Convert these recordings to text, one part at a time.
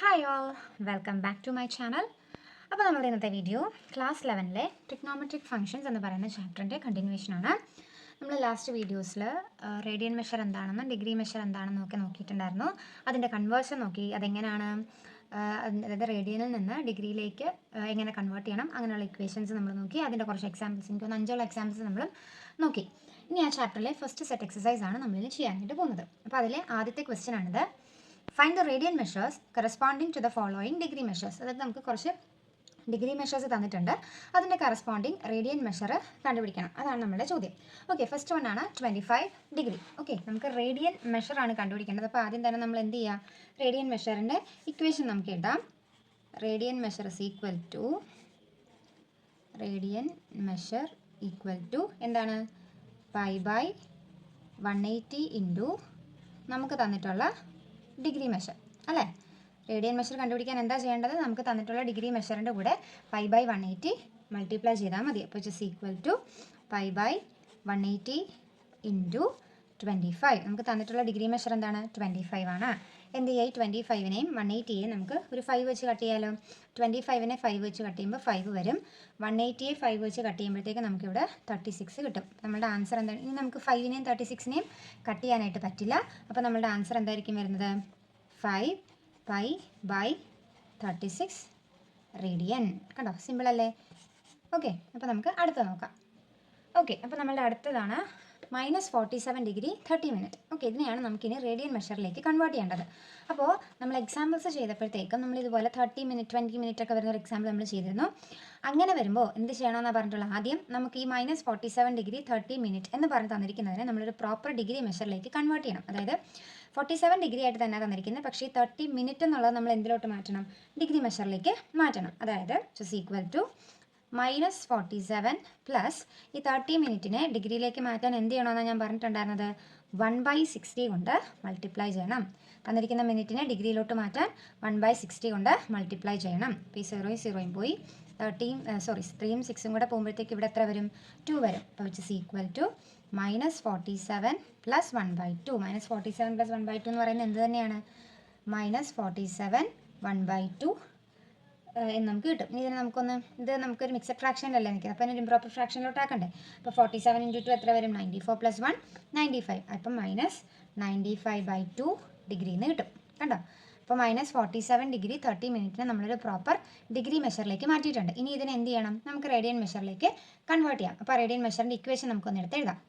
Hi all, welcome back to my channel. അപ്പോൾ നമ്മുടെ ഇന്നത്തെ വീഡിയോ ക്ലാസ് 11ലെ ട്രിഗ്നോമെട്രിക് ഫംഗ്ഷൻസ് എന്ന് പറയുന്ന ചാപ്റ്ററിൻ്റെ കണ്ടിന്യൂവേഷനാണ്. നമ്മൾ ലാസ്റ്റ് വീഡിയോസിൽ റേഡിയൻ മെഷർ എന്താണെന്നും ഡിഗ്രി മെഷർ എന്താണെന്നും ഒക്കെ നോക്കിയിട്ടുണ്ടായിരുന്നു. അതിൻ്റെ കൺവേർഷൻ നോക്കി, അതെങ്ങനെയാണ് അതായത് റേഡിയനിൽ നിന്ന് ഡിഗ്രിയിലേക്ക് എങ്ങനെ കൺവേർട്ട് ചെയ്യണം, അങ്ങനെയുള്ള ഇക്വേഷൻസ് നമ്മൾ നോക്കി. അതിൻ്റെ കുറച്ച് എക്സാമ്പിൾസ്, എനിക്ക് ഒന്ന് 5 എക്സാമ്പിൾസ് നമ്മൾ നോക്കി. ഇനി ആ ചാപ്റ്ററിലെ ഫസ്റ്റ് സെറ്റ് എക്സസൈസ് ആണ് നമ്മളിനി ചെയ്യാനായിട്ട് പോകുന്നത്. അപ്പോൾ അതിലെ ആദ്യത്തെ ക്വസ്റ്റ്യൻ ആണിത്. Find the radian measures corresponding to the following degree measures. അതായത് നമുക്ക് കുറച്ച് ഡിഗ്രി മെഷേഴ്സ് തന്നിട്ടുണ്ട്, അതിൻ്റെ കറസ്പോണ്ടിങ് റേഡിയൻ മെഷർ കണ്ടുപിടിക്കണം. അതാണ് നമ്മുടെ ചോദ്യം. ഓക്കെ, ഫസ്റ്റ് വൺ ആണ് 25 ഡിഗ്രി. ഓക്കെ, നമുക്ക് റേഡിയൻ മെഷറാണ് കണ്ടുപിടിക്കേണ്ടത്. അപ്പോൾ ആദ്യം തന്നെ നമ്മൾ എന്ത് ചെയ്യുക, റേഡിയൻ മെഷറിൻ്റെ ഇക്വേഷൻ നമുക്ക് എഴുതാം. Radian measure is equal to എന്താണ്, π/180 ഇൻറ്റു നമുക്ക് തന്നിട്ടുള്ള ഡിഗ്രി മെഷർ അല്ലേ. റേഡിയൻ മെഷർ കണ്ടുപിടിക്കാൻ എന്താ ചെയ്യേണ്ടത്, നമുക്ക് തന്നിട്ടുള്ള ഡിഗ്രി മെഷറിൻ്റെ കൂടെ π/180 മൾട്ടിപ്ലൈ ചെയ്താൽ മതി. അപ്പോൾ ഇറ്റ്സ് ഈക്വൽ ടു π/180 ഇൻറ്റു 25. നമുക്ക് തന്നിട്ടുള്ള ഡിഗ്രി മെഷർ എന്താണ്, 25 ആണ്. എന്ത് ചെയ്യുക, 25നെയും 180യെയും നമുക്ക് ഒരു 5 വെച്ച് കട്ട് ചെയ്യാമല്ലോ. 25നെ 5 വെച്ച് കട്ട് ചെയ്യുമ്പോൾ 5 വരും. 180യെ 5 വെച്ച് കട്ട് ചെയ്യുമ്പോഴത്തേക്ക് നമുക്കിവിടെ 36 കിട്ടും. നമ്മുടെ ആൻസർ എന്താണ്, ഇനി നമുക്ക് 5നെയും 36നെയും കട്ട് ചെയ്യാനായിട്ട് പറ്റില്ല. അപ്പോൾ നമ്മുടെ ആൻസർ എന്തായിരിക്കും വരുന്നത്, 5π/36 റേഡിയൻ. കണ്ടോ, സിമ്പിൾ അല്ലേ. ഓക്കെ, അപ്പോൾ നമുക്ക് അടുത്ത നോക്കാം. ഓക്കെ, അപ്പോൾ നമ്മളുടെ അടുത്തതാണ് -47 ഡിഗ്രി 30 മിനിറ്റ്. ഓക്കെ, ഇതിനെയാണ് നമുക്കിനി റേഡിയൻ മെഷറിലേക്ക് കൺവേർട്ട് ചെയ്യേണ്ടത്. അപ്പോൾ നമ്മൾ എക്സാമ്പിൾസ് ചെയ്തപ്പോഴത്തേക്കും നമ്മൾ ഇതുപോലെ 30 മിനിറ്റ് 20 മിനിറ്റ് ഒക്കെ വരുന്ന ഒരു എക്സാമ്പിൾ നമ്മൾ ചെയ്തിരുന്നു. അങ്ങനെ വരുമ്പോൾ എന്ത് ചെയ്യണമെന്നാണ് പറഞ്ഞിട്ടുള്ളത്, ആദ്യം നമുക്ക് ഈ -47 ഡിഗ്രി 30 മിനിറ്റ് എന്ന് പറഞ്ഞ് തന്നിരിക്കുന്നതിനെ നമ്മളൊരു പ്രോപ്പർ ഡിഗ്രി മെഷറിലേക്ക് കൺവേർട്ട് ചെയ്യണം. അതായത് 47 ഡിഗ്രി ആയിട്ട് തന്നെ തന്നിരിക്കുന്നത്, പക്ഷേ ഈ 30 മിനിറ്റ് എന്നുള്ളത് നമ്മൾ എന്തിലോട്ട് മാറ്റണം, ഡിഗ്രി മെഷറിലേക്ക് മാറ്റണം. അതായത് ഇറ്റ്സ് ഈക്വൽ ടു -47 പ്ലസ് ഈ 30 മിനിറ്റിനെ ഡിഗ്രിയിലേക്ക് മാറ്റാൻ എന്ത് ചെയ്യണമെന്നാണ് ഞാൻ പറഞ്ഞിട്ടുണ്ടായിരുന്നത്, 1/60 കൊണ്ട് മൾട്ടിപ്ലൈ ചെയ്യണം. തന്നിരിക്കുന്ന മിനിറ്റിനെ ഡിഗ്രിയിലോട്ട് മാറ്റാൻ 1/60 കൊണ്ട് മൾട്ടിപ്ലൈ ചെയ്യണം. ഇപ്പോൾ ഈ 0 പോയി 3യും 6ഉം കൂടെ പോകുമ്പോഴത്തേക്ക് ഇവിടെ എത്ര വരും, 2 വരും. അപ്പോൾ which is equal to -47 plus 1/2. -47 plus 1/2 എന്ന് പറയുന്നത് എന്ത് തന്നെയാണ്, -47 1/2 എന്ന് നമുക്ക് കിട്ടും. ഇനി ഇതിനെ ഇത് നമുക്കൊരു മിക്സഡ് ഫ്രാക്ഷനിലല്ലേ നിൽക്കുന്നത്, അപ്പോൾ അതിന് ഇംപ്രോപ്പർ ഫ്രാക്ഷനിലോട്ട് ആക്കണ്ടേ. അപ്പോൾ 47 × 2 എത്ര വരും, 94 + 1 95. അപ്പം -95/2 ഡിഗ്രി എന്ന് കിട്ടും. കണ്ടോ, അപ്പോൾ -47 ഡിഗ്രി 30 മിനിറ്റിനെ നമ്മളൊരു പ്രോപ്പർ ഡിഗ്രി മെഷറിലേക്ക് മാറ്റിയിട്ടുണ്ട്. ഇനി ഇതിനെ എന്ത് ചെയ്യണം, നമുക്ക് റേഡിയൻ മെഷറിലേക്ക് കൺവേർട്ട് ചെയ്യാം. അപ്പോൾ റേഡിയൻ മെഷറിൻ്റെ ഇക്വേഷൻ നമുക്കൊന്ന് എടുത്ത് എഴുതാം.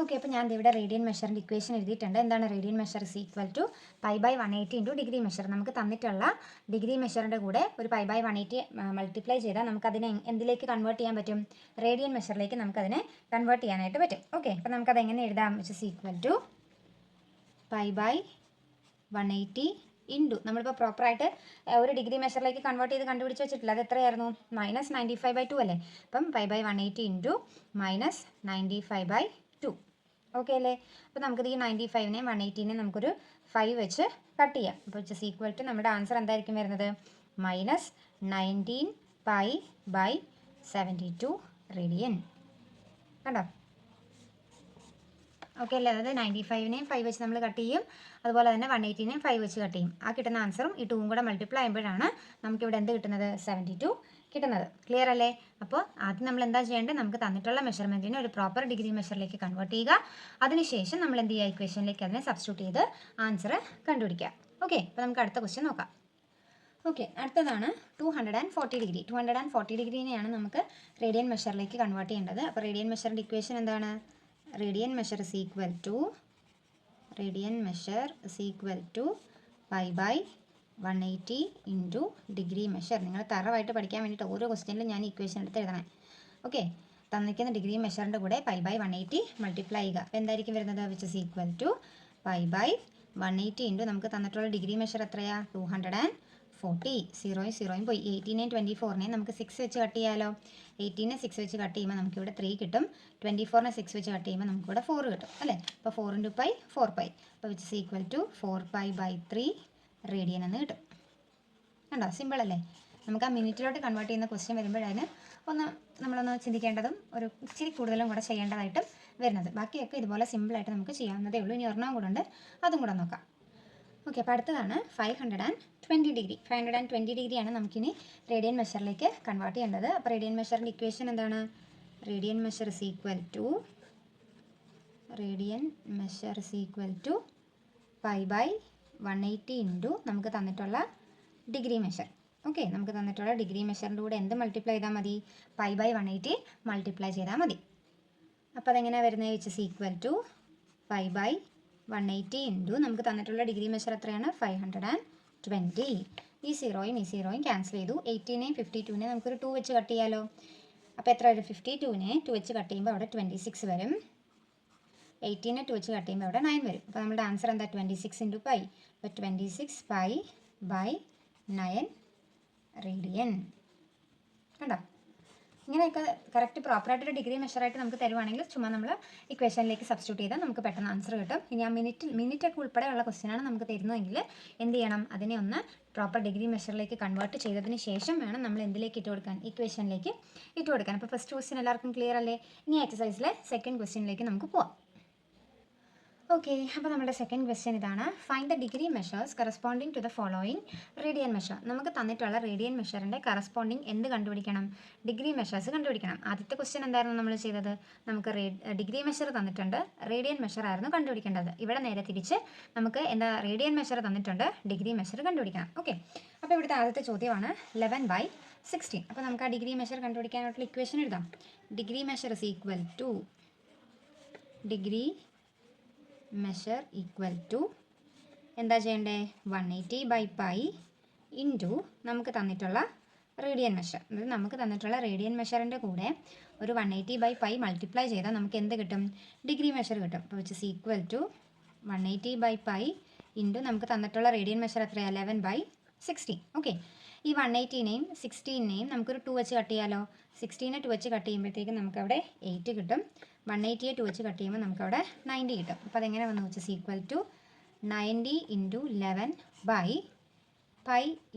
ഓക്കെ, അപ്പോൾ ഞാൻ ഇവിടെ റേഡിയൻ മെഷറിൻ്റെ ഇക്വേഷൻ എഴുതിയിട്ടുണ്ട്. എന്താണ്, radian measure is equal to π/180 into degree measure. നമുക്ക് തന്നിട്ടുള്ള ഡിഗ്രി മെഷറിൻ്റെ കൂടെ ഒരു π/180 മൾട്ടിപ്ലൈ ചെയ്താൽ നമുക്കതിനെ എന്തിലേക്ക് കൺവേർട്ട് ചെയ്യാൻ പറ്റും, റേഡിയൻ മെഷറിലേക്ക് നമുക്കതിനെ കൺവേർട്ട് ചെയ്യാനായിട്ട് പറ്റും. ഓക്കെ, അപ്പോൾ നമുക്കത് എങ്ങനെ എഴുതാം, which is equal to π/180 into നമ്മളിപ്പോൾ പ്രോപ്പറായിട്ട് ഒരു ഡിഗ്രി മെഷറിലേക്ക് കൺവേർട്ട് ചെയ്ത് കണ്ടുപിടിച്ച് വെച്ചിട്ടില്ല. അത് എത്രയായിരുന്നു, -95/2 അല്ലേ. അപ്പം π/180 ഇൻറ്റു -95/2. ഓക്കെ അല്ലേ. അപ്പോൾ നമുക്കിത് ഈ 95നെയും 180നെയും നമുക്കൊരു 5 വെച്ച് കട്ട് ചെയ്യാം. അപ്പോൾ ഇറ്റ്സ് ഈക്വൽ ടു നമ്മുടെ ആൻസർ എന്തായിരിക്കും വരുന്നത്, -19π/72 റേഡിയൻ. കണ്ടോ, ഓക്കെ അല്ലേ. അതായത് 95നെയും 5 വെച്ച് നമ്മൾ കട്ട് ചെയ്യും, അതുപോലെ തന്നെ 180നെയും 5 വെച്ച് കട്ട് ചെയ്യും. ആ കിട്ടുന്ന ആൻസറും ഈ 2ഉം കൂടെ മൾട്ടിപ്ലൈ ചെയ്യുമ്പോഴാണ് നമുക്കിവിടെ എന്ത് കിട്ടുന്നത്, 72 കിട്ടുന്നത്. ക്ലിയർ അല്ലേ. അപ്പോൾ ആദ്യം നമ്മൾ എന്താ ചെയ്യേണ്ടത്, നമുക്ക് തന്നിട്ടുള്ള മെഷർമെൻറ്റിനെ ഒരു പ്രോപ്പർ ഡിഗ്രി മെഷറിലേക്ക് കൺവേർട്ട് ചെയ്യുക. അതിനുശേഷം നമ്മൾ എന്ത് ചെയ്യുക, ഇക്വേഷനിലേക്ക് അതിനെ സബ്സ്റ്റിറ്റ്യൂട്ട് ചെയ്ത് ആൻസർ കണ്ടുപിടിക്കുക. ഓക്കെ, അപ്പോൾ നമുക്ക് അടുത്ത ക്വസ്റ്റ്യൻ നോക്കാം. ഓക്കെ, അടുത്തതാണ് 240 ഡിഗ്രി. 240 ഡിഗ്രിനെയാണ് നമുക്ക് റേഡിയൻ മെഷറിലേക്ക് കൺവേർട്ട് ചെയ്യേണ്ടത്. അപ്പോൾ റേഡിയൻ മെഷറിൻ്റെ ഇക്വേഷൻ എന്താണ്, radian measure is equal to π/180 into degree measure. നിങ്ങൾ തറവായിട്ട് പഠിക്കാൻ വേണ്ടിയിട്ട് ഓരോ ക്വസ്റ്റ്യനിലും ഞാൻ ഇക്വേഷൻ എടുത്ത് എഴുതണം. ഓക്കെ, തന്നിരിക്കുന്ന ഡിഗ്രി മെഷറിൻ്റെ കൂടെ π/180 മൾട്ടിപ്ലൈ ചെയ്യുക. അപ്പോൾ എന്തായിരിക്കും വരുന്നത്, which is equal to π/180 into നമുക്ക് തന്നിട്ടുള്ള ഡിഗ്രി മെഷർ എത്രയാ, 240. 0 പോയി. 18നെയും 24നെയും നമുക്ക് 6 വെച്ച് കട്ട് ചെയ്യാമല്ലോ. 18നെ 6 വെച്ച് കട്ട് ചെയ്യുമ്പോൾ നമുക്കിവിടെ 3 കിട്ടും. 24നെ 6 വെച്ച് കട്ട് ചെയ്യുമ്പോൾ നമുക്കിവിടെ 4 കിട്ടും അല്ലേ. അപ്പോൾ 4 × π 4π. അപ്പോൾ which is equal to 4π/3 radian എന്ന് കിട്ടും. കണ്ടോ, സിമ്പിൾ അല്ലേ. നമുക്ക് ആ മിനിറ്റിലോട്ട് കൺവേർട്ട് ചെയ്യുന്ന ക്വസ്റ്റ്യൻ വരുമ്പോഴതിന് നമ്മളൊന്ന് ചിന്തിക്കേണ്ടതും ഒരു ഇച്ചിരി കൂടുതലും കൂടെ ചെയ്യേണ്ടതായിട്ടും വരുന്നത്. ബാക്കിയൊക്കെ ഇതുപോലെ സിമ്പിളായിട്ട് നമുക്ക് ചെയ്യാവുന്നതേ ഉള്ളൂ. ഇനി ഒരെണ്ണം കൂടെ ഉണ്ട്, അതും കൂടെ നോക്കാം. ഓക്കെ, അപ്പോൾ അടുത്തതാണ് 520 ഡിഗ്രി. 520 ഡിഗ്രിയാണ് നമുക്കിനി റേഡിയൻ മെഷറിലേക്ക് കൺവേർട്ട് ചെയ്യേണ്ടത്. അപ്പോൾ റേഡിയൻ മെഷറിൻ്റെ ഇക്വേഷൻ എന്താണ്? Radian measure is equal to π/180 into നമുക്ക് തന്നിട്ടുള്ള ഡിഗ്രി മെഷർ. ഓക്കെ, നമുക്ക് തന്നിട്ടുള്ള ഡിഗ്രി മെഷറിൻ്റെ കൂടെ എന്ത് മൾട്ടിപ്ലൈ ചെയ്താൽ മതി? π/180 മൾട്ടിപ്ലൈ ചെയ്താൽ മതി. അപ്പോൾ അതെങ്ങനെയാണ് വരുന്നത്? Which is equal to π/180 into നമുക്ക് തന്നിട്ടുള്ള ഡിഗ്രി മെഷർ എത്രയാണ്? 520. ഈ സീറോയും ക്യാൻസൽ ചെയ്തു. 18നെയും 52നെയും നമുക്കൊരു 2 വെച്ച് കട്ട് ചെയ്യാലോ. അപ്പോൾ എത്ര വരും? 52നെ 2 വെച്ച് കട്ട് ചെയ്യുമ്പോൾ അവിടെ 26 വരും. 18നെ 2 വെച്ച് കട്ട് ചെയ്യുമ്പോൾ അവിടെ 9 വരും. അപ്പോൾ നമ്മുടെ ആൻസർ എന്താ? 26 ഇൻറ്റു പൈ. അപ്പോൾ 26 π/9 റേഡിയൻ. കണ്ടോ? ഇങ്ങനെയൊക്കെ കറക്റ്റ് പ്രോപ്പറായിട്ടൊരു ഡിഗ്രി മെഷറായിട്ട് നമുക്ക് തരുവാണെങ്കിൽ ചുമ്മാ നമ്മൾ ഇക്വേഷനിലേക്ക് സബ്സ്റ്റിറ്റ്യൂട്ട് ചെയ്താൽ നമുക്ക് പെട്ടെന്ന് ആൻസർ കിട്ടും. ഇനി ആ മിനിറ്റൊക്കെ ഉൾപ്പെടെയുള്ള ക്വസ്റ്റ്യനാണ് നമുക്ക് തരുന്നതെങ്കിൽ എന്ത് ചെയ്യണം? അതിനെ ഒന്ന് പ്രോപ്പർ ഡിഗ്രി മെഷറിലേക്ക് കൺവേർട്ട് ചെയ്തതിന് ശേഷം വേണം നമ്മൾ എന്തിലേക്ക് ഇട്ട് കൊടുക്കാൻ? ഇക്വേഷനിലേക്ക് ഇട്ട് കൊടുക്കാൻ. അപ്പോൾ ഫസ്റ്റ് ക്വസ്റ്റ്യൻ എല്ലാവർക്കും ക്ലിയർ അല്ലേ? ഇനി എക്സസൈസിലെ സെക്കൻഡ് ക്വസ്റ്റ്യനിലേക്ക് നമുക്ക് പോവാം. ഓക്കെ, അപ്പോൾ നമ്മുടെ സെക്കൻഡ് ക്വസ്റ്റ്യൻ ഇതാണ്. Find the degree measures corresponding to the following radian measure. നമുക്ക് തന്നിട്ടുള്ള റേഡിയൻ മെഷറിൻ്റെ കറസ്പോണ്ടിങ് എന്ത് കണ്ടുപിടിക്കണം? ഡിഗ്രി മെഷേഴ്സ് കണ്ടുപിടിക്കണം. ആദ്യത്തെ ക്വസ്റ്റ്യൻ എന്തായിരുന്നു നമ്മൾ ചെയ്തത്? നമുക്ക് ഡിഗ്രി മെഷർ തന്നിട്ടുണ്ട്, റേഡിയൻ മെഷർ ആയിരുന്നു കണ്ടുപിടിക്കേണ്ടത്. ഇവിടെ നേരെ തിരിച്ച് നമുക്ക് എന്താ? റേഡിയൻ മെഷർ തന്നിട്ടുണ്ട്, ഡിഗ്രി മെഷർ കണ്ടുപിടിക്കണം. ഓക്കെ, അപ്പോൾ ഇവിടുത്തെ ആദ്യത്തെ ചോദ്യമാണ് 11/16. അപ്പോൾ നമുക്ക് ആ ഡിഗ്രി മെഷർ കണ്ടുപിടിക്കാനായിട്ടുള്ള ഇക്വേഷൻ എഴുതാം. Degree measure is equal to എന്താ ചെയ്യണ്ടേ? 180/π ഇൻറ്റു നമുക്ക് തന്നിട്ടുള്ള റേഡിയൻ മെഷർ. അതായത് നമുക്ക് തന്നിട്ടുള്ള റേഡിയൻ മെഷറിൻ്റെ കൂടെ ഒരു 180/π മൾട്ടിപ്ലൈ ചെയ്താൽ നമുക്ക് എന്ത് കിട്ടും? ഡിഗ്രി മെഷർ കിട്ടും. അപ്പോൾ which is equal to 180/π into നമുക്ക് തന്നിട്ടുള്ള റേഡിയൻ മെഷർ എത്രയാണ്? 11/16. ഓക്കെ, ഈ 180നെയും 16നെയും നമുക്കൊരു 2 വെച്ച് കട്ട് ചെയ്യാലോ. 16നെ 2 വെച്ച് കട്ട് ചെയ്യുമ്പോഴത്തേക്കും നമുക്കവിടെ 8 കിട്ടും. 180യെ 2 വെച്ച് കട്ട് ചെയ്യുമ്പോൾ നമുക്കവിടെ 90 കിട്ടും. അപ്പോൾ അതെങ്ങനെ വന്നു? Which is equal to 90 into 11/π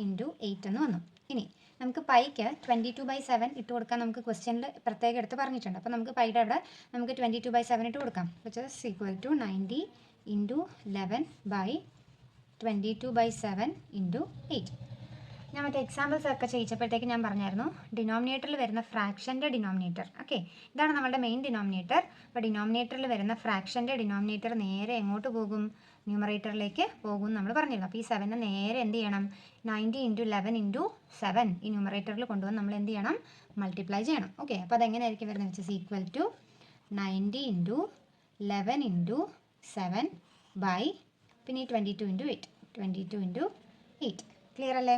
into 8 എന്ന് വന്നു. ഇനി നമുക്ക് പൈക്ക് 22/7 ഇട്ട് കൊടുക്കാൻ നമുക്ക് ക്വസ്റ്റ്യനിൽ പ്രത്യേകം എടുത്ത് പറഞ്ഞിട്ടുണ്ട്. അപ്പോൾ നമുക്ക് പൈയുടെ അവിടെ നമുക്ക് 22/7 ഇട്ട് കൊടുക്കാം. Which is equal to 90 into 11/22/7 into 8. ഞാൻ മറ്റേ എക്സാമ്പിൾസ് ഒക്കെ ചെയ്യിച്ചപ്പോഴത്തേക്ക് ഞാൻ പറഞ്ഞായിരുന്നു ഡിനോമിനേറ്ററിൽ വരുന്ന ഫ്രാക്ഷൻ്റെ ഡിനോമിനേറ്റർ. ഓക്കെ, ഇതാണ് നമ്മുടെ മെയിൻ ഡിനോമിനേറ്റർ. അപ്പോൾ ഡിനോമിനേറ്ററിൽ വരുന്ന ഫ്രാക്ഷൻ്റെ ഡിനോമിനേറ്റർ നേരെ എങ്ങോട്ട് പോകും? ന്യൂമറേറ്ററിലേക്ക് പോകും നമ്മൾ പറഞ്ഞിരുന്നു. അപ്പോൾ ഈ 7 നേരെ എന്ത് ചെയ്യണം? 90 ഇൻറ്റു 11 ഇൻറ്റു 7 ഈ ന്യൂമറേറ്ററിൽ കൊണ്ടുവന്ന് നമ്മൾ എന്ത് ചെയ്യണം? മൾട്ടിപ്ലൈ ചെയ്യണം. ഓക്കെ, അപ്പോൾ അതെങ്ങനെയായിരിക്കും വരുന്നത്? Which is equal to 90 into 11 into 7 by പിന്നെ ഈ 22 ഇൻറ്റു 8. ക്ലിയർ അല്ലേ?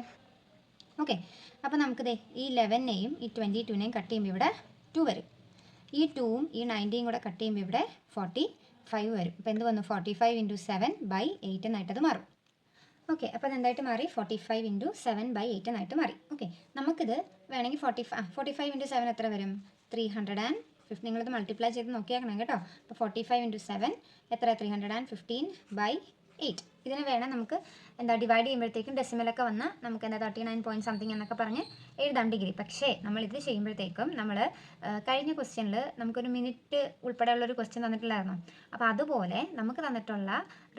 ഓക്കെ, അപ്പോൾ നമുക്കിത് ഈ 11നെയും ഈ 22നെയും കട്ട് ചെയ്യുമ്പോൾ ഇവിടെ 2 വരും. ഈ 2ഉം ഈ 90യും കൂടെ കട്ട് ചെയ്യുമ്പോൾ ഇവിടെ 45 വരും. അപ്പോൾ എന്ത് വന്നു? 45 ഇൻറ്റു 7/8 എന്നായിട്ടത് മാറും. ഓക്കെ, അപ്പോൾ അതെന്തായിട്ട് മാറി? 45 ഇൻറ്റു 7/8 എന്നായിട്ട് മാറി. ഓക്കെ, നമുക്കിത് വേണമെങ്കിൽ 45 ഇൻറ്റു 7 എത്ര വരും? 350. നിങ്ങളിത് മൾട്ടിപ്ലൈ ചെയ്ത് നോക്കിയാക്കണം കേട്ടോ. അപ്പോൾ 45 ഇൻറ്റു 7 എത്ര? 315/8. ഇതിന് വേണം നമുക്ക് എന്താ ഡിവൈഡ് ചെയ്യുമ്പോഴത്തേക്കും ഡെസിമലൊക്കെ വന്ന് നമുക്ക് എന്താ 39 പോയിൻറ്റ് സംതിങ് എന്നൊക്കെ പറഞ്ഞ് എഴുതാം ഡിഗ്രി. പക്ഷേ നമ്മളിത് ചെയ്യുമ്പോഴത്തേക്കും നമ്മൾ കഴിഞ്ഞ ക്വസ്റ്റ്യനിൽ നമുക്കൊരു മിനിറ്റ് ഉൾപ്പെടെയുള്ളൊരു ക്വസ്റ്റ്യൻ തന്നിട്ടില്ലായിരുന്നു. അപ്പോൾ അതുപോലെ നമുക്ക് തന്നിട്ടുള്ള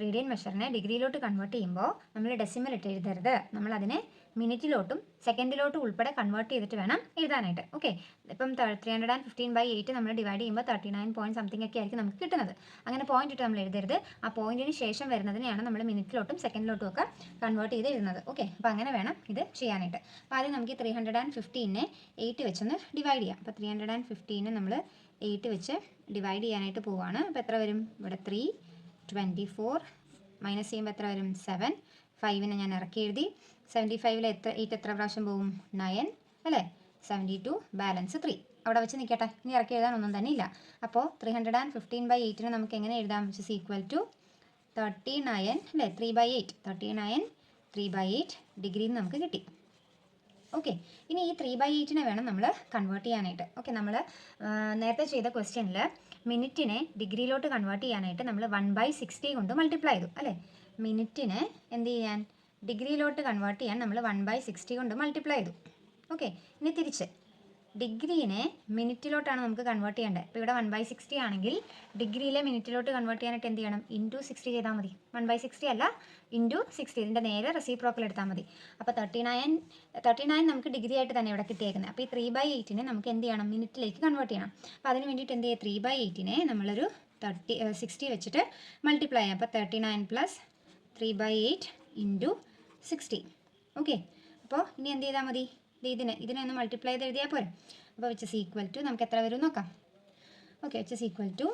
റേഡിയൻ മെഷറിനെ ഡിഗ്രിയിലോട്ട് കൺവേർട്ട് ചെയ്യുമ്പോൾ നമ്മൾ ഡെസിമൽ ഇട്ട് എഴുതരുത്. നമ്മളതിനെ മിനിറ്റിലോട്ടും സെക്കൻഡിലോട്ടും ഉൾപ്പെടെ കൺവേർട്ട് ചെയ്തിട്ട് വേണം എഴുതാനായിട്ട്. ഓക്കെ, ഇപ്പം 315/8 നമ്മൾ ഡിവൈഡ് ചെയ്യുമ്പോൾ 39 പോയിൻറ്റ് സംതിങ് ഒക്കെ ആയിരിക്കും നമുക്ക് കിട്ടുന്നത്. അങ്ങനെ പോയിന്റ് ഇട്ട് നമ്മൾ എഴുതരുത്. ആ പോയിന്റിന് ശേഷം വരുന്നതിനെയാണ് നമ്മൾ മിനിറ്റിലോട്ടും സെക്കൻഡിലോട്ടും ഒക്കെ കൺവേർട്ട് ചെയ്ത് എഴുതുന്നത്. ഓക്കെ, അപ്പോൾ അങ്ങനെ വേണം ഇത് ചെയ്യാനായിട്ട്. അപ്പോൾ ആദ്യം നമുക്ക് 315നെ 8 വെച്ചൊന്ന് ഡിവൈഡ് ചെയ്യാം. അപ്പോൾ 315നെ നമ്മൾ 8 വെച്ച് ഡിവൈഡ് ചെയ്യാനായിട്ട് പോവുകയാണ്. അപ്പോൾ എത്ര വരും? ഇവിടെ 3 24 മൈനസ് ചെയ്യുമ്പോൾ എത്ര വരും? 7. 5നെ ഞാൻ ഇറക്കി എഴുതി. 75ൽ 8 എത്ര പ്രാവശ്യം പോവും? 9 അല്ലേ? 72 ബാലൻസ് 3 അവിടെ വെച്ച് നിൽക്കട്ടെ. ഇനി ഇറക്കി എഴുതാൻ ഒന്നും തന്നെ ഇല്ല. അപ്പോൾ 315/8നെ നമുക്ക് എങ്ങനെ എഴുതാം? വിച്ച് ഇസ് ഈക്വൽ ടു 39 അല്ലേ? 3/8. 39 3/8 ഡിഗ്രിയിൽ നമുക്ക് കിട്ടി. ഓക്കെ, ഇനി ഈ 3/8നെ വേണം നമ്മൾ കൺവേർട്ട് ചെയ്യാനായിട്ട്. ഓക്കെ, നമ്മൾ നേരത്തെ ചെയ്ത ക്വസ്റ്റ്യനിൽ മിനിറ്റിനെ ഡിഗ്രിയിലോട്ട് കൺവേർട്ട് ചെയ്യാനായിട്ട് നമ്മൾ 1/60 കൊണ്ട് മൾട്ടിപ്ലൈ ചെയ്തു അല്ലേ? മിനിറ്റിനെ എന്ത് ചെയ്യാൻ? ഡിഗ്രിയിലോട്ട് കൺവേർട്ട് ചെയ്യാൻ നമ്മൾ 1/60 കൊണ്ട് മൾട്ടിപ്ലൈ ചെയ്തു. ഓക്കെ, ഇനി തിരിച്ച് ഡിഗ്രീനെ മിനിറ്റിലോട്ടാണ് നമുക്ക് കൺവേർട്ട് ചെയ്യേണ്ടത്. ഇപ്പോൾ ഇവിടെ 1/60 ആണെങ്കിൽ ഡിഗ്രിയിലെ മിനിറ്റിലോട്ട് കൺവേർട്ട് ചെയ്യാനായിട്ട് എന്ത് ചെയ്യണം? ഇൻറ്റു 60 ചെയ്താൽ മതി. 1/60 അല്ല, ഇൻറ്റു 60. ഇതിൻ്റെ നേരെ റെസിപ്രോക്കൽ എടുത്താൽ മതി. അപ്പോൾ 39 നമുക്ക് ഡിഗ്രി ആയിട്ട് തന്നെ ഇവിടെ കിട്ടിയേക്കുന്നത്. അപ്പോൾ ഈ 3/8നെ നമുക്ക് എന്ത് ചെയ്യണം? മിനിറ്റിലേക്ക് കൺവേർട്ട് ചെയ്യണം. അപ്പോൾ അതിന് വേണ്ടിയിട്ട് എന്ത് ചെയ്യുക? 3/8നെ നമ്മളൊരു 60 വെച്ചിട്ട് മൾട്ടിപ്ലൈ ചെയ്യാം. അപ്പോൾ 39 പ്ലസ് 3/8 ഇൻറ്റു 60. ഓക്കെ, അപ്പോൾ ഇനി എന്ത് ചെയ്താൽ മതി? ഇതിനെ ഒന്ന് മൾട്ടിപ്ലൈ ചെയ്ത് എഴുതിയാൽ പോരെ. അപ്പോൾ വിച്ച് ഇസ് ഈക്വൽ ടു നമുക്ക് എത്ര വരും നോക്കാം. Okay, which is equal to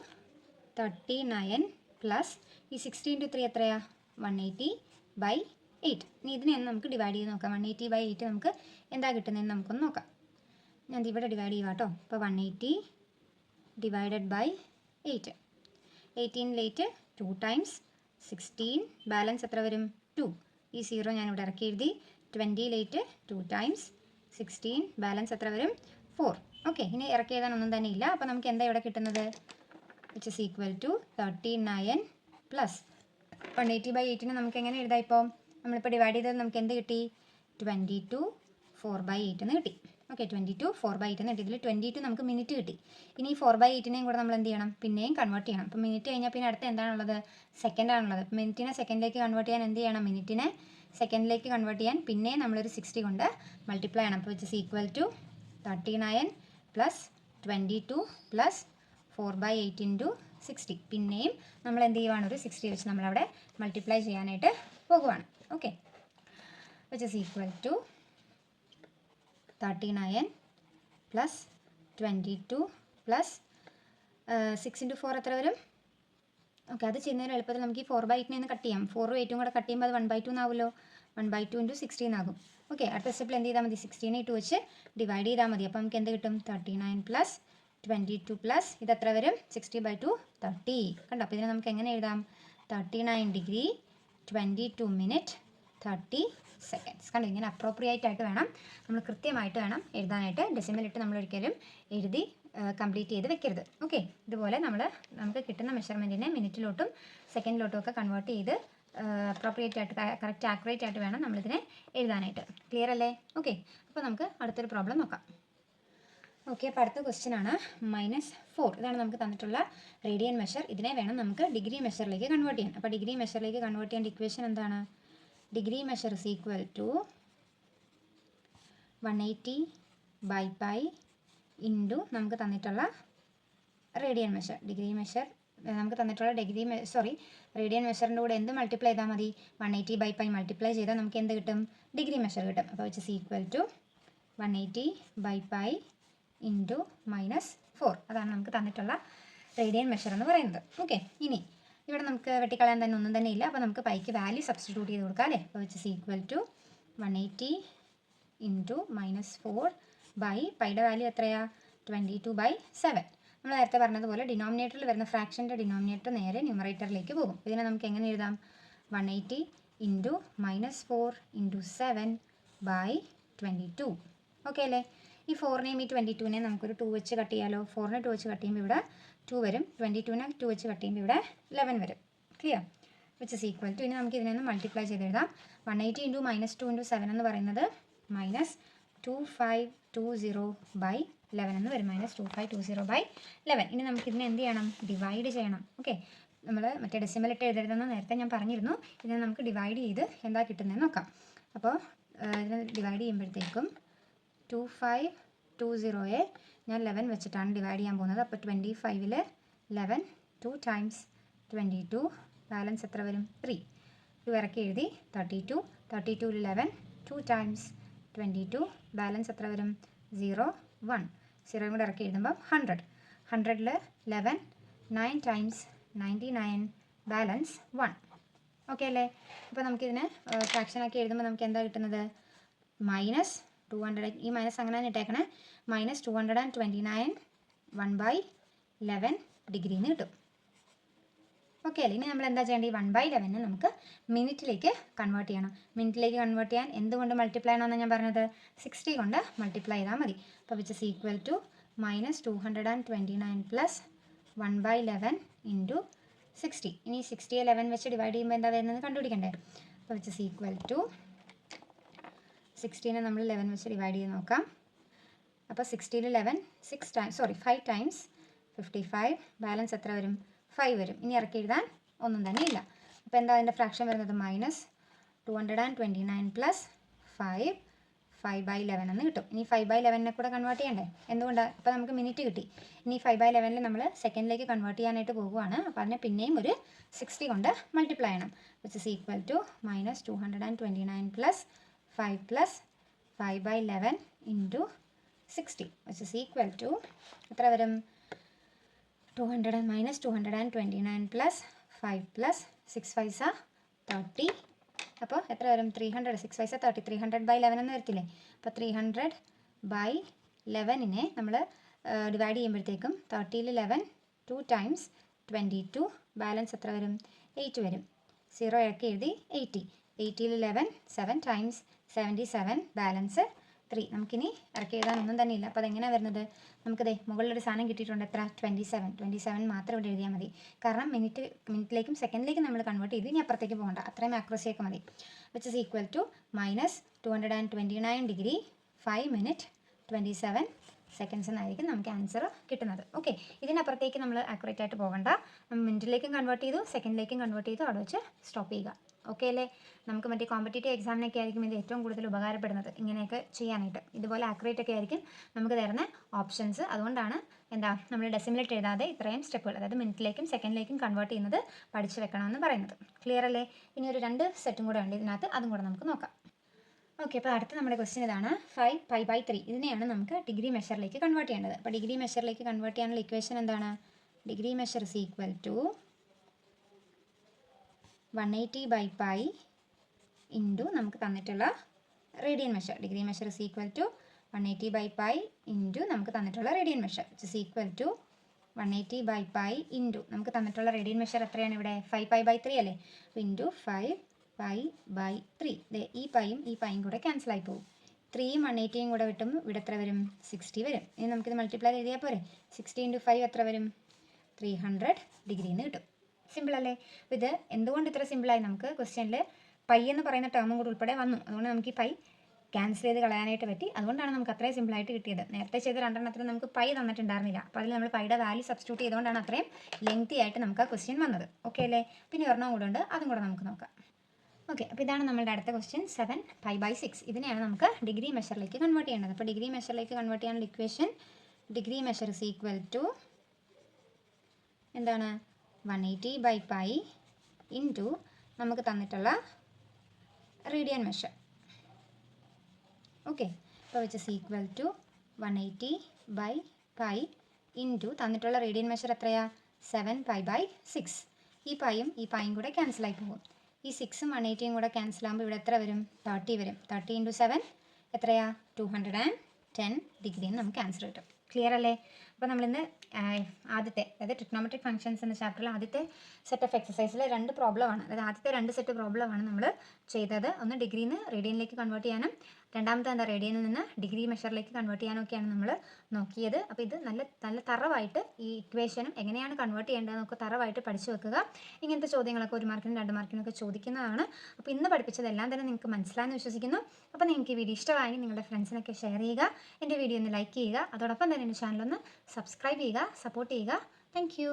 39 plus ഈ 60 ഇൻറ്റു 3 എത്രയാ? 180/8. ഇനി ഇതിനെയൊന്ന് നമുക്ക് ഡിവൈഡ് ചെയ്ത് നോക്കാം. 180/8 നമുക്ക് എന്താ കിട്ടുന്നതെന്ന് നമുക്കൊന്ന് നോക്കാം. ഞാൻ ഇവിടെ ഡിവൈഡ് ചെയ്യുക കേട്ടോ. അപ്പോൾ 180 ഡിവൈഡഡ് ബൈ 8. 18 2 ടൈംസ് 16, ബാലൻസ് എത്ര വരും? 2. ഈ 0 ഞാൻ ഇവിടെ ഇറക്കി എഴുതി. 20 2 ടൈംസ് 16, ബാലൻസ് എത്ര വരും? 4. ഓക്കെ, ഇനി ഇറക്കി എഴുതാൻ ഒന്നും തന്നെ ഇല്ല. അപ്പോൾ നമുക്ക് എന്താ ഇവിടെ കിട്ടുന്നത്? Which is equal to 39 plus 180/8നെ നമുക്ക് എങ്ങനെ എഴുതാം? ഇപ്പോൾ നമ്മളിപ്പോൾ ഡിവൈഡ് ചെയ്തത് നമുക്ക് എന്ത് കിട്ടി? 22 4/8 എന്ന് കിട്ടി. ഓക്കെ, 22 4/8 എന്ന് കിട്ടി. ഇതിൽ 22 നമുക്ക് മിനിറ്റ് കിട്ടി. ഇനി ഈ 4/8നെയും കൂടെ നമ്മൾ എന്ത് ചെയ്യണം? പിന്നെയും കൺവേർട്ട് ചെയ്യണം. അപ്പോൾ മിനിറ്റ് കഴിഞ്ഞാൽ പിന്നെ അടുത്ത എന്താണുള്ളത്? സെക്കൻഡ് ആണുള്ളത്. അപ്പോൾ മിനിറ്റിനെ സെക്കൻഡിലേക്ക് കൺവേർട്ട് ചെയ്യാൻ എന്ത് ചെയ്യണം? മിനിറ്റിനെ സെക്കൻഡിലേക്ക് കൺവേർട്ട് ചെയ്യാൻ പിന്നെ നമ്മളൊരു 60 കൊണ്ട് മൾട്ടിപ്ലൈ ചെയ്യണം. അപ്പോൾ which is equal to 39 plus 22 plus 4/8 into 60. പിന്നെയും നമ്മൾ എന്ത് ചെയ്യുവാണ്? ഒരു 60 വെച്ച് നമ്മളവിടെ മൾട്ടിപ്ലൈ ചെയ്യാനായിട്ട് പോകുവാണ്. Okay, which is equal to 39 plus 22 plus 6 into 4 എത്ര വരും? ഓക്കെ, അത് ചെയ്യുന്നതിന് എളുപ്പത്തിൽ നമുക്ക് ഈ 4/8നെ ഒന്ന് കട്ട് ചെയ്യാം. 4ഉം 8ഉം കൂടെ കട്ട് ചെയ്യുമ്പോൾ അത് 1/2 എന്നാവുമല്ലോ. 1/2 ഇൻറ്റു 16 ആകും. ഓക്കെ, അടുത്ത സ്റ്റെപ്പിൽ എന്ത് ചെയ്താൽ മതി? 16 ഇട്ട് വെച്ച് ഡിവൈഡ് ചെയ്താൽ മതി. അപ്പോൾ നമുക്ക് എന്ത് കിട്ടും? 39 പ്ലസ് 22 പ്ലസ് ഇത് എത്ര വരും? 60/2 30. കണ്ടോ? അപ്പോൾ ഇതിനെ നമുക്ക് എങ്ങനെ എഴുതാം? 39 ഡിഗ്രി 22 മിനിറ്റ് 30 സെക്കൻഡ്സ്. കണ്ടോ? ഇങ്ങനെ അപ്രോപ്രിയേറ്റ് ആയിട്ട് വേണം, നമ്മൾ കൃത്യമായിട്ട് വേണം എഴുതാനായിട്ട്. ഡെസിമലിട്ട് നമ്മൾ ഒരിക്കലും എഴുതി കംപ്ലീറ്റ് ചെയ്ത് വെക്കരുത്. ഓക്കെ, ഇതുപോലെ നമുക്ക് കിട്ടുന്ന മെഷർമെൻറ്റിനെ മിനിറ്റിലോട്ടും സെക്കൻഡിലോട്ടും ഒക്കെ കൺവേർട്ട് ചെയ്ത് അപ്രോപ്രിയേറ്റ് ആയിട്ട് കറക്റ്റ് ആക്യുറേറ്റ് ആയിട്ട് വേണം നമ്മളിതിനെ എഴുതാനായിട്ട്. ക്ലിയർ അല്ലേ? ഓക്കെ, അപ്പോൾ നമുക്ക് അടുത്തൊരു പ്രോബ്ലം നോക്കാം. ഓക്കെ, അപ്പോൾ അടുത്ത ക്വസ്റ്റ്യൻ ആണ് -4. ഇതാണ് നമുക്ക് തന്നിട്ടുള്ള റേഡിയൻ മെഷർ. ഇതിനെ വേണം നമുക്ക് ഡിഗ്രി മെഷറിലേക്ക് കൺവേർട്ട് ചെയ്യാൻ. അപ്പോൾ ഡിഗ്രി മെഷറിലേക്ക് കൺവേർട്ട് ചെയ്യേണ്ട ഇക്വേഷൻ എന്താണ്? Degree measure is equal to 180/π into നമുക്ക് തന്നിട്ടുള്ള റേഡിയൻ മെഷർ. ഡിഗ്രി മെഷർ നമുക്ക് തന്നിട്ടുള്ള റേഡിയൻ മെഷറിൻ്റെ കൂടെ എന്ത് മൾട്ടിപ്ലൈ ചെയ്താൽ മതി? 180/π മൾട്ടിപ്ലൈ ചെയ്താൽ നമുക്ക് എന്ത് കിട്ടും? ഡിഗ്രി മെഷർ കിട്ടും. അപ്പോൾ which is equal to 180/π into -4. അതാണ് നമുക്ക് തന്നിട്ടുള്ള റേഡിയൻ മെഷർ എന്ന് പറയുന്നത്. ഓക്കെ, ഇനി ഇവിടെ നമുക്ക് വെട്ടിക്കളയാൻ തന്നെ ഒന്നും തന്നെ ഇല്ല. അപ്പോൾ നമുക്ക് പൈക്ക് വാല്യൂ സബ്സ്റ്റിറ്റ്യൂട്ട് ചെയ്ത് കൊടുക്കാം അല്ലേ. അപ്പോൾ which is equal to 180 into -4 by പൈയുടെ വാല്യൂ എത്രയാ? 22/7. നമ്മൾ നേരത്തെ പറഞ്ഞതുപോലെ ഡിനോമിനേറ്ററിൽ വരുന്ന ഫ്രാക്ഷൻ്റെ ഡിനോമിനേറ്റർ നേരെ ന്യൂമറേറ്ററിലേക്ക് പോകും. ഇതിനെ നമുക്ക് എങ്ങനെ എഴുതാം? 180 ഇൻറ്റു -4 ഇൻറ്റു 7 ബൈ 22. ഓക്കെ അല്ലേ? ഈ 4നെയും ഈ 22നെയും നമുക്കൊരു 2 വെച്ച് കട്ട് ചെയ്യാലോ. 4നെ 2 വെച്ച് കട്ട് ചെയ്യുമ്പോൾ ഇവിടെ 2 വരും. 22നെ 2 വെച്ച് കട്ട് ചെയ്യുമ്പോൾ ഇവിടെ 11 വരും. Clear? Which is equal to, ഇനി നമുക്ക് ഇതിനെ ഒന്ന് മൾട്ടിപ്ലൈ ചെയ്ത് എഴുതാം. 180 ഇൻറ്റു -2 ഇൻറ്റു 7 എന്ന് പറയുന്നത് -2520/11 എന്ന് വരും. -2520/11. ഇനി നമുക്കിതിനെ എന്ത് ചെയ്യണം? ഡിവൈഡ് ചെയ്യണം. ഓക്കെ, നമ്മൾ മറ്റേ ഡെസിമൽ ഇട്ട് എഴുതരുതെന്ന് നേരത്തെ ഞാൻ പറഞ്ഞിരുന്നു. ഇതിനെ നമുക്ക് ഡിവൈഡ് ചെയ്ത് എന്താ കിട്ടുന്നതെന്ന് നോക്കാം. അപ്പോൾ ഇതിനെ ഡിവൈഡ് ചെയ്യുമ്പോഴത്തേക്കും 2520യെ ഞാൻ 11 വെച്ചിട്ടാണ് ഡിവൈഡ് ചെയ്യാൻ പോകുന്നത്. അപ്പോൾ 25ൽ 11 2 ടൈംസ് 22, ബാലൻസ് എത്ര വരും? 3. 2 ഇറക്കി എഴുതി. 32 32ൽ 11 2 ടൈംസ് 22, ബാലൻസ് എത്ര വരും? 0 1. 0 കൂടെ ഇറക്കി എഴുതുമ്പോൾ 100. 100ൽ 11 9 ടൈംസ് 99, ബാലൻസ് 1. ഓക്കെ അല്ലേ? അപ്പോൾ നമുക്കിതിനെ ഫ്രാക്ഷനാക്കി എഴുതുമ്പോൾ നമുക്ക് എന്താ കിട്ടുന്നത്? -200. ഈ മൈനസ് അങ്ങനെ തന്നെ ഇട്ടേക്കണേ. -229 1/11 ഡിഗ്രിന്ന് കിട്ടും. ഓക്കെ അല്ലേ? ഇനി നമ്മൾ എന്താ ചെയ്യേണ്ടത്? 1/11 നമുക്ക് മിനിറ്റിലേക്ക് കൺവേർട്ട് ചെയ്യണം. മിനിറ്റിലേക്ക് കൺവേർട്ട് ചെയ്യാൻ എന്തുകൊണ്ട് മൾട്ടിപ്ലൈ ചെയ്യണമെന്ന് ഞാൻ പറഞ്ഞത്? 60 കൊണ്ട് മൾട്ടിപ്ലൈ ചെയ്താൽ മതി. അപ്പോൾ which is equal to -229 plus 1/11 into 60. ഇനി 60യെ 11 വെച്ച് ഡിവൈഡ് ചെയ്യുമ്പോൾ എന്താ വരുന്നത് കണ്ടുപിടിക്കണ്ടേ? അപ്പോൾ വിച്ച് ഇസ് ഈക്വൽ ടു 16നെ നമ്മൾ 11 വെച്ച് ഡിവൈഡ് ചെയ്ത് നോക്കാം. അപ്പോൾ 60ൽ 11 5 ടൈംസ് 55, ബാലൻസ് എത്ര വരും? 5 വരും. ഇനി ഇറക്കി എഴുതാൻ ഒന്നും തന്നെ ഇല്ല. അപ്പോൾ എന്താ അതിൻ്റെ ഫ്രാക്ഷൻ വരുന്നത്? -229 പ്ലസ് 5/11 എന്ന് കിട്ടും. ഇനി 5/11 കൂടെ കൺവേർട്ട് ചെയ്യണ്ടേ? എന്തുകൊണ്ടാണ്? ഇപ്പോൾ നമുക്ക് മിനിറ്റ് കിട്ടി. ഇനി 5/11 നമ്മൾ സെക്കൻഡിലേക്ക് കൺവേർട്ട് ചെയ്യാനായിട്ട് പോകുവാണ്. അപ്പോൾ അതിനെ പിന്നെയും ഒരു 60 കൊണ്ട് മൾട്ടിപ്ലൈ ചെയ്യണം. Which is equal to -229 plus 5 plus 5/11 into 60 which is equal to എത്ര വരും? 229 പ്ലസ് 5 പ്ലസ് 6 5 30. അപ്പോൾ എത്ര വരും? 300. 6 5 30. 300/11 എന്ന് വരത്തില്ലേ? അപ്പോൾ 300/11നെ നമ്മൾ ഡിവൈഡ് ചെയ്യുമ്പോഴത്തേക്കും 30ൽ 11 2 ടൈംസ് 22, ബാലൻസ് എത്ര വരും? 8 വരും. 0 ഇറക്കി എഴുതി 80. 80ൽ 11 7 ടൈംസ് 77, ബാലൻസ് 3. നമുക്കിനി ഇറക്കി എഴുതാനൊന്നും തന്നെ ഇല്ല. അപ്പോൾ അതെങ്ങനെയാണ് വരുന്നത്? നമുക്കതേ മുകളിലൊരു സാധനം കിട്ടിയിട്ടുണ്ട്. എത്ര? 27 മാത്രം ഇവിടെ എഴുതിയാൽ മതി. കാരണം മിനിറ്റിലേക്കും സെക്കൻഡിലേക്കും നമ്മൾ കൺവേർട്ട് ചെയ്ത് ഇനി അപ്പുറത്തേക്ക് പോകണ്ട. അത്രയും ആക്യുറസിയൊക്കെ മതി. Which is equal to -229 5 minute 27 seconds എന്നായിരിക്കും നമുക്ക് ആൻസർ കിട്ടുന്നത്. ഓക്കെ, ഇതിനപ്പുറത്തേക്ക് നമ്മൾ ആക്യുറേറ്റ് ആയിട്ട് പോകണ്ട. നമ്മൾ മിനിറ്റിലേക്കും കൺവേർട്ട് ചെയ്തു, സെക്കൻഡിലേക്കും കൺവേർട്ട് ചെയ്തു, അവിടെ വെച്ച് സ്റ്റോപ്പ് ചെയ്യുക. ഓക്കെ അല്ലേ? നമുക്ക് മറ്റേ കോമ്പറ്റേറ്റീവ് എക്സാമിനൊക്കെ ആയിരിക്കും ഇത് ഏറ്റവും കൂടുതൽ ഉപകാരപ്പെടുന്നത്, ഇങ്ങനെയൊക്കെ ചെയ്യാനായിട്ട്. ഇതുപോലെ ആക്യുറേറ്റ് ഒക്കെ ആയിരിക്കും നമുക്ക് തരുന്ന ഓപ്ഷൻസ്. അതുകൊണ്ടാണ് നമ്മൾ ഡെസിമലേറ്റ് എഴുതാതെ ഇത്രയും സ്റ്റെപ്പുകൾ, അതായത് മിനിറ്റിലേക്കും സെക്കൻഡിലേക്കും കൺവേർട്ട് ചെയ്യുന്നത് പഠിച്ചു വെക്കണമെന്ന് പറയുന്നത്. ക്ലിയർ അല്ലേ? ഇനി ഒരു 2 സെറ്റും കൂടെ ഉണ്ട് ഇതിനകത്ത്, അതും കൂടെ നമുക്ക് നോക്കാം. ഓക്കെ, അപ്പോൾ അടുത്ത നമ്മുടെ ക്വസ്റ്റ്യൻ ഇതാണ്. 5π/3 ഇതിനെയാണ് നമുക്ക് ഡിഗ്രി മെഷറിലേക്ക് കൺവേർട്ട് ചെയ്യേണ്ടത്. അപ്പോൾ ഡിഗ്രി മെഷറിലേക്ക് കൺവേർട്ട് ചെയ്യാനുള്ള ഇക്വേഷൻ എന്താണ്? Degree measure is equal to 180/π into നമുക്ക് തന്നിട്ടുള്ള radian measure. Degree measure is equal to 180/π into നമുക്ക് തന്നിട്ടുള്ള radian measure which is equal to 180/π into നമുക്ക് തന്നിട്ടുള്ള റേഡിയൻ മെഷർ എത്രയാണ് ഇവിടെ? 5π/3 അല്ലേ? അപ്പോൾ ഇൻറ്റു 5π/3. ഈ പൈയും കൂടെ ക്യാൻസൽ ആയി പോകും. 3യും 180യും കൂടെ വിട്ടും ഇവിടെ എത്ര വരും? 60 വരും. ഇനി നമുക്കിത് മൾട്ടിപ്ലൈ ചെയ്താൽ പോരെ? 60 × 5 എത്ര വരും? 300 ഡിഗ്രി എന്ന് കിട്ടും. സിമ്പിൾ അല്ലേ? അപ്പോൾ ഇത് എന്തുകൊണ്ട് ഇത്ര സിമ്പിളായി? നമുക്ക് ക്വസ്റ്റ്യനിൽ പൈ എന്ന് പറയുന്ന ടേമും കൂടെ ഉൾപ്പെടെ വന്നു. അതുകൊണ്ട് നമുക്ക് ഈ പൈ ക്യാൻസൽ ചെയ്ത് കളയാനായിട്ട് പറ്റി. അതുകൊണ്ടാണ് നമുക്ക് അത്രയും സിമ്പിളായിട്ട് കിട്ടിയത്. നേരത്തെ ചെയ്ത 2 നമുക്ക് പൈ തന്നിട്ടുണ്ടായിരുന്നില്ല. അപ്പോൾ അതിൽ നമ്മൾ പൈയുടെ വാല്യൂ സബ്സ്റ്റിറ്റ്യൂട്ട് ചെയ്തുകൊണ്ടാണ് അത്രയും ലെങ്തി ആയിട്ട് നമുക്ക് ആ ക്വസ്റ്റ്യൻ വന്നത്. ഓക്കെ അല്ലേ? പിന്നെ ഒരെണ്ണം കൂടെ ഉണ്ട്, അതും കൂടെ നമുക്ക് നോക്കാം. ഓക്കെ, അപ്പോൾ ഇതാണ് നമ്മുടെ അടുത്ത ക്വസ്റ്റ്യൻ. 7π/6 ഇതിനെയാണ് നമുക്ക് ഡിഗ്രി മെഷറിലേക്ക് കൺവേർട്ട് ചെയ്യേണ്ടത്. അപ്പോൾ ഡിഗ്രി മെഷറിലേക്ക് കൺവേർട്ട് ചെയ്യാനുള്ള equation degree measure is equal to എന്താണ്? 180/π ഇൻറ്റു നമുക്ക് തന്നിട്ടുള്ള റേഡിയൻ മെഷർ. ഓക്കെ, അപ്പോൾ which is equal to 180/π into തന്നിട്ടുള്ള റേഡിയൻ മെഷർ എത്രയാ? 7π/6. ഈ പൈയും കൂടെ ക്യാൻസലായി പോകും. ഈ 6ഉം 180യും കൂടെ ക്യാൻസൽ ആകുമ്പോൾ ഇവിടെ എത്ര വരും? 30 വരും. 30 × 7 എത്രയാ? 210 ഡിഗ്രി എന്ന് നമുക്ക് ആൻസർ കിട്ടും. ക്ലിയർ അല്ലേ? അപ്പോൾ നമ്മളിന്ന് ആദ്യത്തെ, അതായത് ട്രിഗ്നോമെട്രിക് ഫംഗ്ഷൻസ് എന്ന ചാപ്റ്ററിൽ ആദ്യത്തെ സെറ്റ് ഓഫ് എക്സസൈസിൽ 2 പ്രോബ്ലമാണ്, അതായത് ആദ്യത്തെ 2 സെറ്റ് പ്രോബ്ലമാണ് നമ്മൾ ചെയ്തത്. ഒന്ന് ഡിഗ്രിയിൽ നിന്ന് റേഡിയനിലേക്ക് കൺവേർട്ട് ചെയ്യാനും രണ്ടാമത്തെ റേഡിയനിൽ നിന്ന് ഡിഗ്രി മെഷറിലേക്ക് കൺവേർട്ട് ചെയ്യാനൊക്കെയാണ് നമ്മൾ നോക്കിയത്. അപ്പോൾ ഇത് നല്ല തറവായിട്ട് ഈ ഇക്വേഷനും എങ്ങനെയാണ് കൺവേർട്ട് ചെയ്യേണ്ടതെന്നൊക്കെ തറവായിട്ട് പഠിച്ചു വെക്കുക. ഇങ്ങനത്തെ ചോദ്യങ്ങളൊക്കെ 1 മാർക്കിനും 2 മാർക്കിനും ഒക്കെ ചോദിക്കുന്നതാണ്. അപ്പോൾ ഇന്ന് പഠിപ്പിച്ചതെല്ലാം തന്നെ നിങ്ങൾക്ക് മനസ്സിലായെന്ന് വിശ്വസിക്കുന്നു. അപ്പോൾ നിങ്ങൾക്ക് ഈ വീഡിയോ ഇഷ്ടമായി നിങ്ങളുടെ ഫ്രണ്ട്സിനൊക്കെ ഷെയർ ചെയ്യുക, എൻ്റെ വീഡിയോ ഒന്ന് ലൈക്ക് ചെയ്യുക, അതോടൊപ്പം തന്നെ എൻ്റെ ചാനലൊന്ന് സബ്സ്ക്രൈബ് ചെയ്യുക, സപ്പോർട്ട് ചെയ്യുക. Thank you.